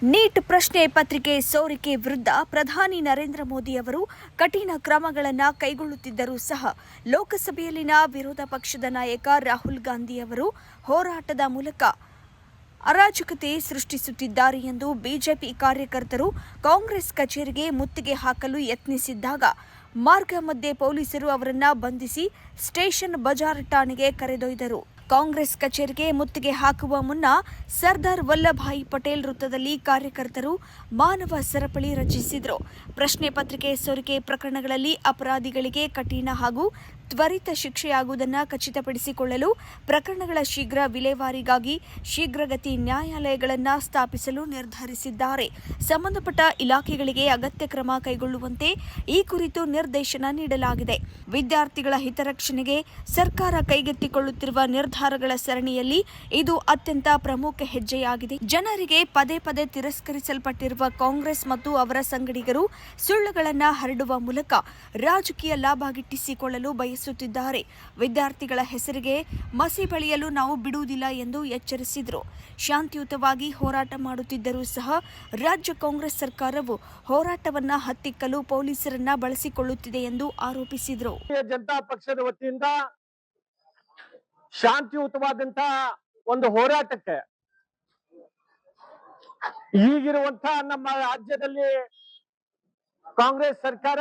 Neat ಪ್ರಶ್ನೆ ಪತ್ರಿಕೆ ಸೋರಿಕೆ ವಿರುದ್ಧ ಪ್ರಧಾನಿ ನರೇಂದ್ರ ಮೋದಿ ಅವರು ಕಠಿಣ ಕ್ರಮಗಳನ್ನು ಕೈಗೊಳ್ಳುತ್ತಿದ್ದರೂ ಸಹ ಲೋಕಸಭೆಯಲ್ಲಿನ ವಿರೋಧ ಪಕ್ಷದ ನಾಯಕ ರಾಹುಲ್ ಗಾಂಧಿ ಅವರು ಹೋರಾಟದ ಮೂಲಕ ಅರಾಜಕತೆ ಸೃಷ್ಟಿಸುತ್ತಿದ್ದಾರೆ ಎಂದು ಬಿಜೆಪಿ ಕಾರ್ಯಕರ್ತರು ಕಾಂಗ್ರೆಸ್ ಕಚೇರಿಗೆ ಮುತ್ತಿಗೆ ಹಾಕಲು ಯತ್ನಿಸಿದ್ದಾಗ ಮಾರ್ಗ ಮಧ್ಯೆ ಪೊಲೀಸರು ಅವರನ್ನು ಬಂಧಿಸಿ ಸ್ಟೇಷನ್ ಬಜಾರ್ ಠಾಣೆಗೆ ಕರೆದೊಯ್ದರು. ಕಾಂಗ್ರೆಸ್ ಕಚೇರಿಗೆ ಮುತ್ತಿಗೆ ಹಾಕುವ ಮುನ್ನ ಸರ್ದಾರ್ ವಲ್ಲಭಾಯಿ ಪಟೇಲ್ ವೃತ್ತದಲ್ಲಿ ಕಾರ್ಯಕರ್ತರು ಮಾನವ ಸರಪಳಿ ರಚಿಸಿದರು. ಪ್ರಶ್ನೆ ಪತ್ರಿಕೆ ಸೋರಿಕೆ ಪ್ರಕರಣಗಳಲ್ಲಿ ಅಪರಾಧಿಗಳಿಗೆ ಕಠಿಣ ಹಾಗೂ ತ್ವರಿತ ಶಿಕ್ಷೆಯಾಗುವುದನ್ನು ಖಚಿತಪಡಿಸಿಕೊಳ್ಳಲು ಪ್ರಕರಣಗಳ ಶೀಘ್ರ ವಿಲೇವಾರಿಗಾಗಿ ಶೀಘ್ರಗತಿ ನ್ಯಾಯಾಲಯಗಳನ್ನು ಸ್ಥಾಪಿಸಲು ನಿರ್ಧರಿಸಿದ್ದಾರೆ. ಸಂಬಂಧಪಟ್ಟ ಇಲಾಖೆಗಳಿಗೆ ಅಗತ್ಯ ಕ್ರಮ ಕೈಗೊಳ್ಳುವಂತೆ ಈ ಕುರಿತು ನಿರ್ದೇಶನ ನೀಡಲಾಗಿದೆ. ವಿದ್ಯಾರ್ಥಿಗಳ ಹಿತರಕ್ಷಣೆಗೆ ಸರ್ಕಾರ ಕೈಗೆತ್ತಿಕೊಳ್ಳುತ್ತಿರುವ ನಿರ್ಧಾರಗಳ ಸರಣಿಯಲ್ಲಿ ಇದು ಅತ್ಯಂತ ಪ್ರಮುಖ ಹೆಜ್ಜೆಯಾಗಿದೆ. ಜನರಿಗೆ ಪದೇ ಪದೇ ತಿರಸ್ಕರಿಸಲ್ಪಟ್ಟಿರುವ ಕಾಂಗ್ರೆಸ್ ಮತ್ತು ಅವರ ಸಂಗಡಿಗರು ಸುಳ್ಳುಗಳನ್ನು ಹರಡುವ ಮೂಲಕ ರಾಜಕೀಯ ಲಾಭ ಗಿಟ್ಟಿಸಿಕೊಳ್ಳಲು ಬಯಸುತ್ತಿದ್ದಾರೆ. ವಿದ್ಯಾರ್ಥಿಗಳ ಹೆಸರಿಗೆ ಮಸಿ ಬಳಿಯಲು ನಾವು ಬಿಡುವುದಿಲ್ಲ ಎಂದು ಎಚ್ಚರಿಸಿದರು. ಶಾಂತಿಯುತವಾಗಿ ಹೋರಾಟ ಮಾಡುತ್ತಿದ್ದರೂ ಸಹ ರಾಜ್ಯ ಕಾಂಗ್ರೆಸ್ ಸರ್ಕಾರವು ಹೋರಾಟವನ್ನು ಹತ್ತಿಕ್ಕಲು ಪೊಲೀಸರನ್ನ ಬಳಸಿಕೊಳ್ಳುತ್ತಿದೆ ಎಂದು ಆರೋಪಿಸಿದರು. ಜನತಾ ಪಕ್ಷದ ವತಿಯಿಂದ ಶಾಂತಿಯುತವಾದಂತಹ ಒಂದು ಹೋರಾಟಕ್ಕೆ ಈಗಿರುವಂತಹ ನಮ್ಮ ರಾಜ್ಯದಲ್ಲಿ ಕಾಂಗ್ರೆಸ್ ಸರ್ಕಾರ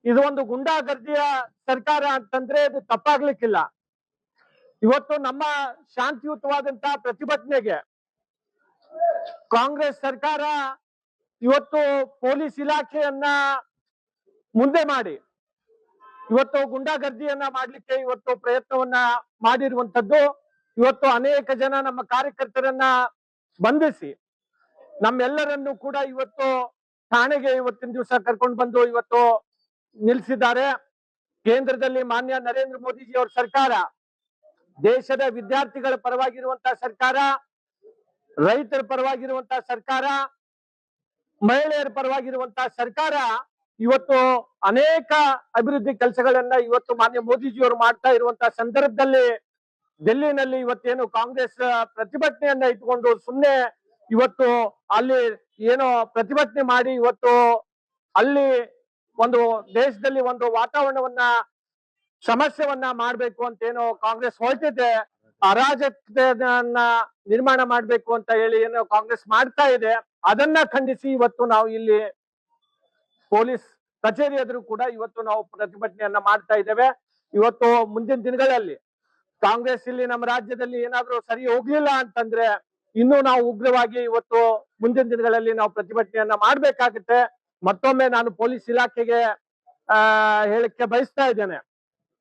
ಇದು ಒಂದು ಗುಂಡಾಗರ್ದಿಯ ಸರ್ಕಾರ ಅಂತಂದ್ರೆ ಇದು ತಪ್ಪಾಗ್ಲಿಕ್ಕಿಲ್ಲ. ಇವತ್ತು ನಮ್ಮ ಶಾಂತಿಯುತವಾದಂತಹ ಪ್ರತಿಭಟನೆಗೆ ಕಾಂಗ್ರೆಸ್ ಸರ್ಕಾರ ಇವತ್ತು ಪೊಲೀಸ್ ಇಲಾಖೆಯನ್ನ ಮುಂದೆ ಮಾಡಿ ಇವತ್ತು ಗುಂಡಾಗರ್ದಿಯನ್ನ ಮಾಡ್ಲಿಕ್ಕೆ ಇವತ್ತು ಪ್ರಯತ್ನವನ್ನ ಮಾಡಿರುವಂತದ್ದು. ಇವತ್ತು ಅನೇಕ ಜನ ನಮ್ಮ ಕಾರ್ಯಕರ್ತರನ್ನ ಬಂಧಿಸಿ ನಮ್ಮೆಲ್ಲರನ್ನು ಕೂಡ ಇವತ್ತು ಠಾಣೆಗೆ ಇವತ್ತಿನ ದಿವಸ ಕರ್ಕೊಂಡು ಬಂದು ಇವತ್ತು ನಿಲ್ಲಿಸಿದ್ದಾರೆ. ಕೇಂದ್ರದಲ್ಲಿ ಮಾನ್ಯ ನರೇಂದ್ರ ಮೋದಿಜಿ ಅವರ ಸರ್ಕಾರ ದೇಶದ ವಿದ್ಯಾರ್ಥಿಗಳ ಪರವಾಗಿರುವಂತಹ ಸರ್ಕಾರ, ರೈತರ ಪರವಾಗಿರುವಂತಹ ಸರ್ಕಾರ, ಮಹಿಳೆಯರ ಪರವಾಗಿರುವಂತಹ ಸರ್ಕಾರ ಇವತ್ತು ಅನೇಕ ಅಭಿವೃದ್ಧಿ ಕೆಲಸಗಳನ್ನ ಇವತ್ತು ಮಾನ್ಯ ಮೋದಿಜಿಯವರು ಮಾಡ್ತಾ ಇರುವಂತಹ ಸಂದರ್ಭದಲ್ಲಿ ಡೆಲ್ಲಿನಲ್ಲಿ ಇವತ್ತೇನು ಕಾಂಗ್ರೆಸ್ ಪ್ರತಿಭಟನೆಯನ್ನ ಇಟ್ಕೊಂಡು ಸುಮ್ಮನೆ ಇವತ್ತು ಅಲ್ಲಿ ಏನೋ ಪ್ರತಿಭಟನೆ ಮಾಡಿ ಇವತ್ತು ಅಲ್ಲಿ ಒಂದು ದೇಶದಲ್ಲಿ ಒಂದು ವಾತಾವರಣವನ್ನ ಸಮಸ್ಯೆವನ್ನ ಮಾಡ್ಬೇಕು ಅಂತ ಏನೋ ಕಾಂಗ್ರೆಸ್ ಹೊರಟಿದೆ, ಅರಾಜಕತೆಯನ್ನ ನಿರ್ಮಾಣ ಮಾಡ್ಬೇಕು ಅಂತ ಹೇಳಿ ಏನೋ ಕಾಂಗ್ರೆಸ್ ಮಾಡ್ತಾ ಇದೆ. ಅದನ್ನ ಖಂಡಿಸಿ ಇವತ್ತು ನಾವು ಇಲ್ಲಿ ಪೊಲೀಸ್ ಕಚೇರಿ ಎದುರು ಕೂಡ ಇವತ್ತು ನಾವು ಪ್ರತಿಭಟನೆಯನ್ನ ಮಾಡ್ತಾ ಇದ್ದೇವೆ. ಇವತ್ತು ಮುಂದಿನ ದಿನಗಳಲ್ಲಿ ಕಾಂಗ್ರೆಸ್ ಇಲ್ಲಿ ನಮ್ಮ ರಾಜ್ಯದಲ್ಲಿ ಏನಾದ್ರೂ ಸರಿ ಹೋಗ್ಲಿಲ್ಲ ಅಂತಂದ್ರೆ ಇನ್ನೂ ನಾವು ಉಗ್ರವಾಗಿ ಇವತ್ತು ಮುಂದಿನ ದಿನಗಳಲ್ಲಿ ನಾವು ಪ್ರತಿಭಟನೆಯನ್ನ ಮಾಡ್ಬೇಕಾಗುತ್ತೆ. ಮತ್ತೊಮ್ಮೆ ನಾನು ಪೊಲೀಸ್ ಇಲಾಖೆಗೆ ಹೇಳಕ್ಕೆ ಬಯಸ್ತಾ ಇದ್ದೇನೆ,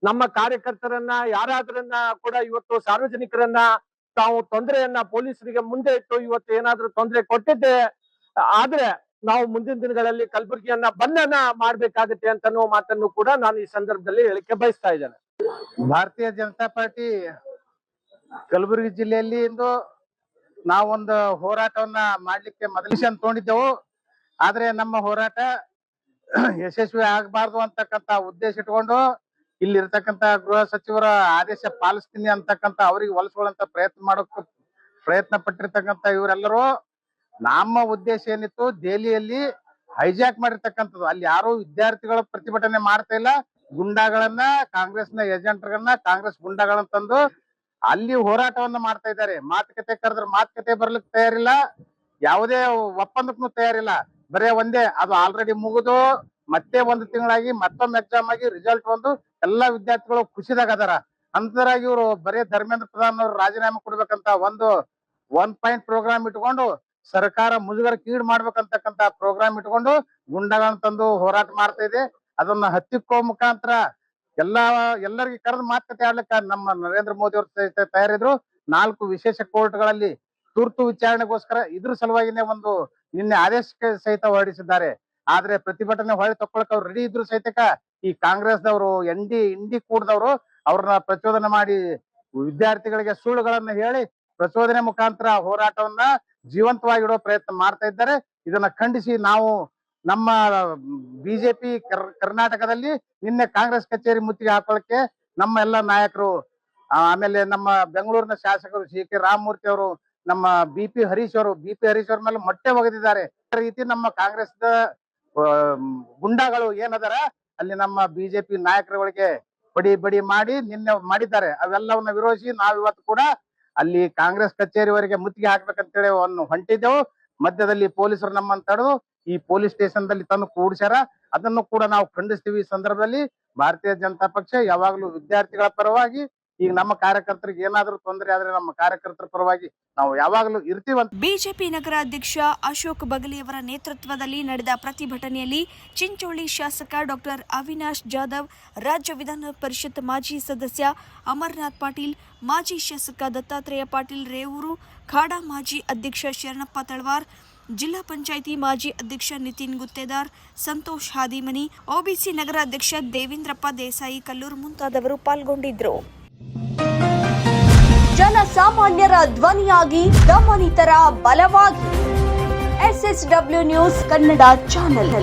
ನಮ್ಮ ಕಾರ್ಯಕರ್ತರನ್ನ ಯಾರಾದ್ರನ್ನ ಕೂಡ ಇವತ್ತು ಸಾರ್ವಜನಿಕರನ್ನ ತಾವು ತೊಂದರೆಯನ್ನ ಪೊಲೀಸರಿಗೆ ಮುಂದೆ ಇಟ್ಟು ಇವತ್ತು ಏನಾದ್ರೂ ತೊಂದರೆ ಕೊಟ್ಟಿದ್ದೆ ಆದ್ರೆ ನಾವು ಮುಂದಿನ ದಿನಗಳಲ್ಲಿ ಕಲಬುರಗಿಯನ್ನ ಬಂಧನ ಮಾಡ್ಬೇಕಾಗುತ್ತೆ ಅಂತನೋ ಮಾತನ್ನು ಕೂಡ ನಾನು ಈ ಸಂದರ್ಭದಲ್ಲಿ ಹೇಳಿಕೆ ಬಯಸ್ತಾ ಇದ್ದೇನೆ. ಭಾರತೀಯ ಜನತಾ ಪಾರ್ಟಿ ಕಲಬುರಗಿ ಜಿಲ್ಲೆಯಲ್ಲಿ ಇಂದು ನಾವೊಂದು ಹೋರಾಟವನ್ನ ಮಾಡ್ಲಿಕ್ಕೆ ಮೊದಲಿಷನ್ ತಗೊಂಡಿದ್ದೆವು. ಆದ್ರೆ ನಮ್ಮ ಹೋರಾಟ ಯಶಸ್ವಿ ಆಗಬಾರ್ದು ಅಂತಕ್ಕಂತ ಉದ್ದೇಶ ಇಟ್ಕೊಂಡು ಇಲ್ಲಿರ್ತಕ್ಕಂತ ಗೃಹ ಸಚಿವರ ಆದೇಶ ಪಾಲಿಸ್ತೀನಿ ಅಂತಕ್ಕಂತ ಅವ್ರಿಗೆ ಹೊಲಿಸ್ಕೊಳ್ಳಂತ ಪ್ರಯತ್ನ ಪಟ್ಟಿರ್ತಕ್ಕಂತ ಇವರೆಲ್ಲರೂ ನಮ್ಮ ಉದ್ದೇಶ ಏನಿತ್ತು ದೆಹಲಿಯಲ್ಲಿ ಹೈಜಾಕ್ ಮಾಡಿರ್ತಕ್ಕಂಥದ್ದು. ಅಲ್ಲಿ ಯಾರು ವಿದ್ಯಾರ್ಥಿಗಳ ಪ್ರತಿಭಟನೆ ಮಾಡ್ತಾ ಇಲ್ಲ, ಗುಂಡಾಗಳನ್ನ ಕಾಂಗ್ರೆಸ್ನ ಏಜೆಂಟ್ಗಳನ್ನ ಕಾಂಗ್ರೆಸ್ ಗುಂಡಾಗಳನ್ನ ತಂದು ಅಲ್ಲಿ ಹೋರಾಟವನ್ನ ಮಾಡ್ತಾ ಇದ್ದಾರೆ. ಮಾತುಕತೆ ಕರೆದ್ರೆ ಮಾತುಕತೆ ಬರ್ಲಿಕ್ಕೆ ತಯಾರಿಲ್ಲ, ಯಾವುದೇ ಒಪ್ಪಂದಕ್ಕೂ ತಯಾರಿಲ್ಲ. ಬರೇ ಒಂದೇ, ಅದು ಆಲ್ರೆಡಿ ಮುಗಿದು ಮತ್ತೆ ಒಂದು ತಿಂಗಳಾಗಿ ಮತ್ತೊಮ್ಮೆ ಎಕ್ಸಾಮ್ ಆಗಿ ರಿಸಲ್ಟ್ ಬಂದು ಎಲ್ಲಾ ವಿದ್ಯಾರ್ಥಿಗಳು ಖುಷಿದಾಗ ಅದಾರ. ಅಂತರಾಗಿ ಇವರು ಬರೇ ಧರ್ಮೇಂದ್ರ ಪ್ರಧಾನ್ ಅವರು ರಾಜೀನಾಮೆ ಕೊಡ್ಬೇಕಂತ ಒಂದು 1 ಪಾಯಿಂಟ್ ಪ್ರೋಗ್ರಾಮ್ ಇಟ್ಕೊಂಡು ಸರ್ಕಾರ ಮುಜುಗರ ಕೀಡ್ ಮಾಡ್ಬೇಕಂತಕ್ಕಂತ ಪ್ರೋಗ್ರಾಮ್ ಇಟ್ಕೊಂಡು ಗುಂಡಗಳನ್ನ ತಂದು ಹೋರಾಟ ಮಾಡ್ತಾ ಇದೆ. ಅದನ್ನ ಹತ್ತಿಕ್ಕೋ ಮುಖಾಂತರ ಎಲ್ಲರಿಗೆ ಕರೆದು ಮಾತುಕತೆ ಆಡ್ಲಿಕ್ಕೆ ನಮ್ಮ ನರೇಂದ್ರ ಮೋದಿ ಅವರು ತಯಾರಿದ್ರು. 4 ವಿಶೇಷ ಕೋರ್ಟ್ಗಳಲ್ಲಿ ತುರ್ತು ವಿಚಾರಣೆಗೋಸ್ಕರ ಇದ್ರ ಸಲುವಾಗಿನೇ ಒಂದು ನಿನ್ನೆ ಆದೇಶಕ್ಕೆ ಸಹಿತ ಹೊರಡಿಸಿದ್ದಾರೆ. ಆದ್ರೆ ಪ್ರತಿಭಟನೆ ಹೊಳೆ ತಕ್ಕೊಳಕ್ ಅವ್ರು ರೆಡಿ ಇದ್ರು ಸಹಿತಕ ಈ ಕಾಂಗ್ರೆಸ್ದವರು ಇಂಡಿ ಕೂಡ್ದವ್ರು ಅವ್ರನ್ನ ಪ್ರಚೋದನೆ ಮಾಡಿ ವಿದ್ಯಾರ್ಥಿಗಳಿಗೆ ಸುಳ್ಳುಗಳನ್ನ ಹೇಳಿ ಪ್ರಚೋದನೆ ಮುಖಾಂತರ ಹೋರಾಟವನ್ನ ಜೀವಂತವಾಗಿಡೋ ಪ್ರಯತ್ನ ಮಾಡ್ತಾ ಇದ್ದಾರೆ. ಇದನ್ನ ಖಂಡಿಸಿ ನಾವು ನಮ್ಮ ಬಿಜೆಪಿ ಕರ್ನಾಟಕದಲ್ಲಿ ನಿನ್ನೆ ಕಾಂಗ್ರೆಸ್ ಕಚೇರಿ ಮುತ್ತಿಗೆ ಹಾಕೊಳ್ಳಕ್ಕೆ ನಮ್ಮ ಎಲ್ಲ ನಾಯಕರು, ಆಮೇಲೆ ನಮ್ಮ ಬೆಂಗಳೂರಿನ ಶಾಸಕರು ಸಿ ಕೆ ರಾಮಮೂರ್ತಿ ಅವರು ನಮ್ಮ ಬಿ.ಪಿ. ಹರೀಶ್ ಅವ್ರ ಮೇಲೆ ಮೊಟ್ಟೆ ಒಗೆದಿದ್ದಾರೆ. ಅದೇ ರೀತಿ ನಮ್ಮ ಕಾಂಗ್ರೆಸ್ ಗುಂಡಾಗಳು ಏನದಾರ ಅಲ್ಲಿ ನಮ್ಮ ಬಿಜೆಪಿ ನಾಯಕರುಗಳಿಗೆ ಬಡಿ ಮಾಡಿ ನಿನ್ನೆ ಮಾಡಿದ್ದಾರೆ. ಅವೆಲ್ಲವನ್ನ ವಿರೋಧಿಸಿ ನಾವ್ ಇವತ್ತು ಕೂಡ ಅಲ್ಲಿ ಕಾಂಗ್ರೆಸ್ ಕಚೇರಿವರೆಗೆ ಮುತ್ತಿಗೆ ಹಾಕ್ಬೇಕಂತೇಳಿ ಹೊಂಟಿದ್ದೆವು. ಮಧ್ಯದಲ್ಲಿ ಪೊಲೀಸರು ನಮ್ಮನ್ನು ತಡೆದು ಈ ಪೊಲೀಸ್ ಸ್ಟೇಷನ್ ದಲ್ಲಿ ತಂದು ಕೂಡಿಸ್ಯಾರ. ಅದನ್ನು ಕೂಡ ನಾವು ಖಂಡಿಸ್ತೀವಿ. ಈ ಸಂದರ್ಭದಲ್ಲಿ ಭಾರತೀಯ ಜನತಾ ಪಕ್ಷ ಯಾವಾಗ್ಲೂ ವಿದ್ಯಾರ್ಥಿಗಳ ಪರವಾಗಿ, ಈಗ ನಮ್ಮ ಕಾರ್ಯಕರ್ತರಿಗೆ ಏನಾದ್ರೂ ತೊಂದರೆ ಆದ್ರೆ ನಮ್ಮ ಕಾರ್ಯಕರ್ತರ ಪರವಾಗಿ ನಾವು ಯಾವಾಗಲೂ ಇರ್ತೀವಂತ. ಬಿಜೆಪಿ ನಗರ ಅಧ್ಯಕ್ಷ ಅಶೋಕ್ ಬಗಲಿಯವರ ನೇತೃತ್ವದಲ್ಲಿ ನಡೆದ ಪ್ರತಿಭಟನೆಯಲ್ಲಿ ಚಿಂಚೋಳಿ ಶಾಸಕ ಡಾಕ್ಟರ್ ಅವಿನಾಶ್ ಜಾಧವ್, ರಾಜ್ಯ ವಿಧಾನ ಪರಿಷತ್ ಮಾಜಿ ಸದಸ್ಯ ಅಮರನಾಥ್ ಪಾಟೀಲ್, ಮಾಜಿ ಶಾಸಕ ದತ್ತಾತ್ರೇಯ ಪಾಟೀಲ್ ರೇವೂರು, ಖಾಡಾ ಮಾಜಿ ಅಧ್ಯಕ್ಷ ಶರಣಪ್ಪ ತಳವಾರ್, ಜಿಲ್ಲಾ ಪಂಚಾಯಿತಿ ಮಾಜಿ ಅಧ್ಯಕ್ಷ ನಿತಿನ್ ಗುತ್ತೇದಾರ್, ಸಂತೋಷ್ ಹಾದಿಮನಿ, ಒಬಿಸಿ ನಗರ ಅಧ್ಯಕ್ಷ ದೇವೇಂದ್ರಪ್ಪ ದೇಸಾಯಿ ಕಲ್ಲೂರು ಮುಂತಾದವರು ಪಾಲ್ಗೊಂಡಿದ್ದರು. ಜನಸಾಮಾನ್ಯರ ಧ್ವನಿಯಾಗಿ ದಮನಿತರ ಬಲವಾಗಿ SSW ನ್ಯೂಸ್ ಕನ್ನಡ ಚಾನೆಲ್.